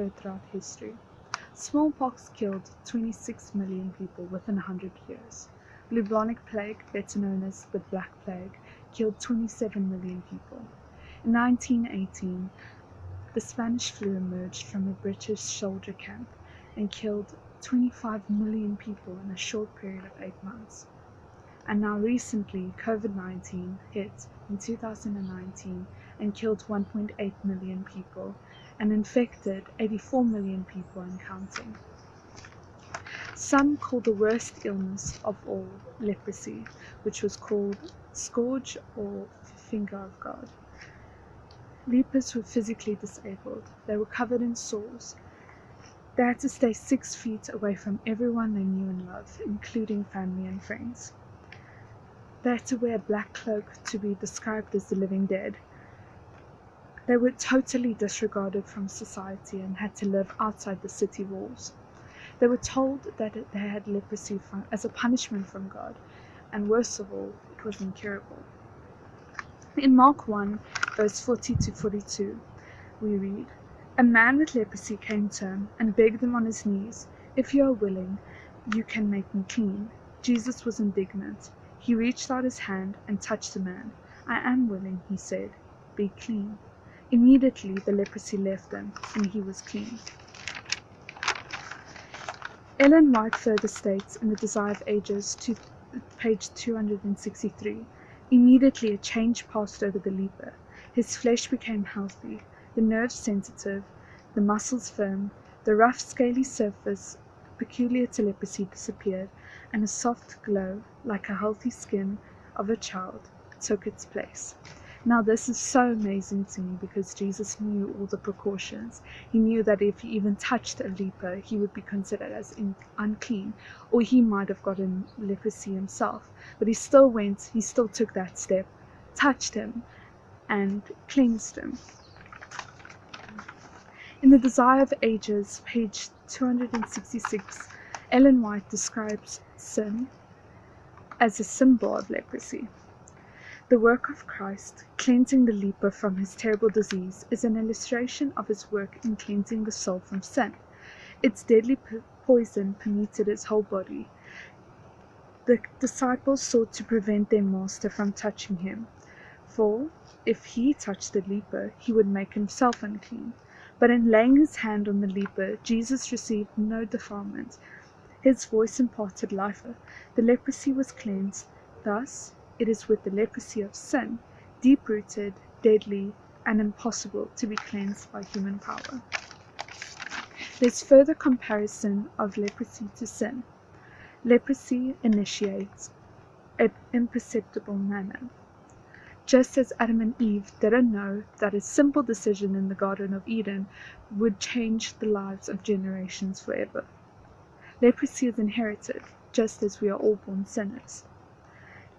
spread throughout history. Smallpox killed 26 million people within 100 years. Bubonic plague, better known as the Black Plague, killed 27 million people. In 1918, the Spanish flu emerged from a British soldier camp and killed 25 million people in a short period of 8 months. And now recently, COVID-19 hit in 2019 and killed 1.8 million people and infected 84 million people and counting. Some call the worst illness of all leprosy, which was called scourge or finger of God. Lepers were physically disabled. They were covered in sores. They had to stay 6 feet away from everyone they knew and loved, including family and friends. They had to wear a black cloak to be described as the living dead. They were totally disregarded from society and had to live outside the city walls. They were told that they had leprosy as a punishment from God, and worst of all, it was incurable. In Mark 1, verse 40 to 42, we read, "A man with leprosy came to him and begged him on his knees, 'If you are willing, you can make me clean.' Jesus was indignant. He reached out his hand and touched the man. 'I am willing,' he said. 'Be clean.' Immediately the leprosy left him, and he was clean." Ellen White further states in The Desire of Ages, page 263, "Immediately a change passed over the leper. His flesh became healthy, the nerves sensitive, the muscles firm, the rough scaly surface peculiar to leprosy disappeared, and a soft glow, like a healthy skin of a child, took its place." Now this is so amazing to me because Jesus knew all the precautions. He knew that if he even touched a leper, he would be considered as unclean, or he might have gotten leprosy himself. But he still took that step, touched him, and cleansed him. In The Desire of Ages, page 266, Ellen White describes sin as a symbol of leprosy. The work of Christ, cleansing the leper from his terrible disease, is an illustration of his work in cleansing the soul from sin. Its deadly poison permeated his whole body. The disciples sought to prevent their master from touching him, for if he touched the leper, he would make himself unclean. But in laying his hand on the leper, Jesus received no defilement. His voice imparted life. The leprosy was cleansed. Thus, it is with the leprosy of sin, deep-rooted, deadly, and impossible to be cleansed by human power. There's further comparison of leprosy to sin. Leprosy initiates an imperceptible manner. Just as Adam and Eve didn't know that a simple decision in the Garden of Eden would change the lives of generations forever. Leprosy is inherited, just as we are all born sinners.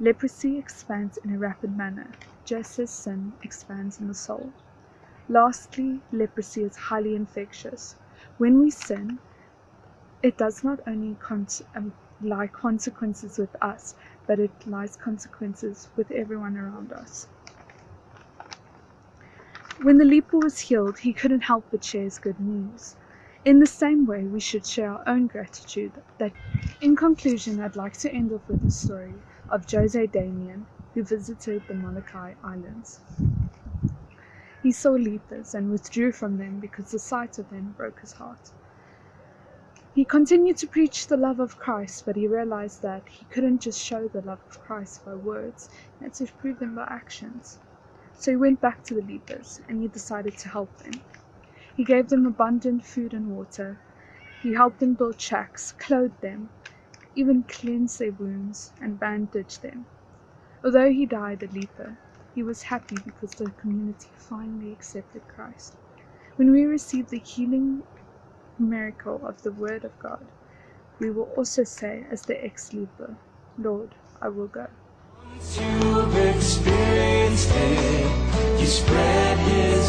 Leprosy expands in a rapid manner, just as sin expands in the soul. Lastly, leprosy is highly infectious. When we sin, it does not only lie consequences with us, but it lies consequences with everyone around us. When the leper was healed, he couldn't help but share his good news. In the same way, we should share our own gratitude. In conclusion, I'd like to end off with the story of Jose Damien, who visited the Molokai Islands. He saw lepers and withdrew from them because the sight of them broke his heart. He continued to preach the love of Christ, but he realized that he couldn't just show the love of Christ by words, he had to prove them by actions. So he went back to the lepers, and he decided to help them. He gave them abundant food and water. He helped them build shacks, clothed them, even cleansed their wounds and bandaged them. Although he died a leper, he was happy because the community finally accepted Christ. When we receive the healing miracle of the Word of God, we will also say as the ex-leper, "Lord, I will go." Once you've experienced it, you spread His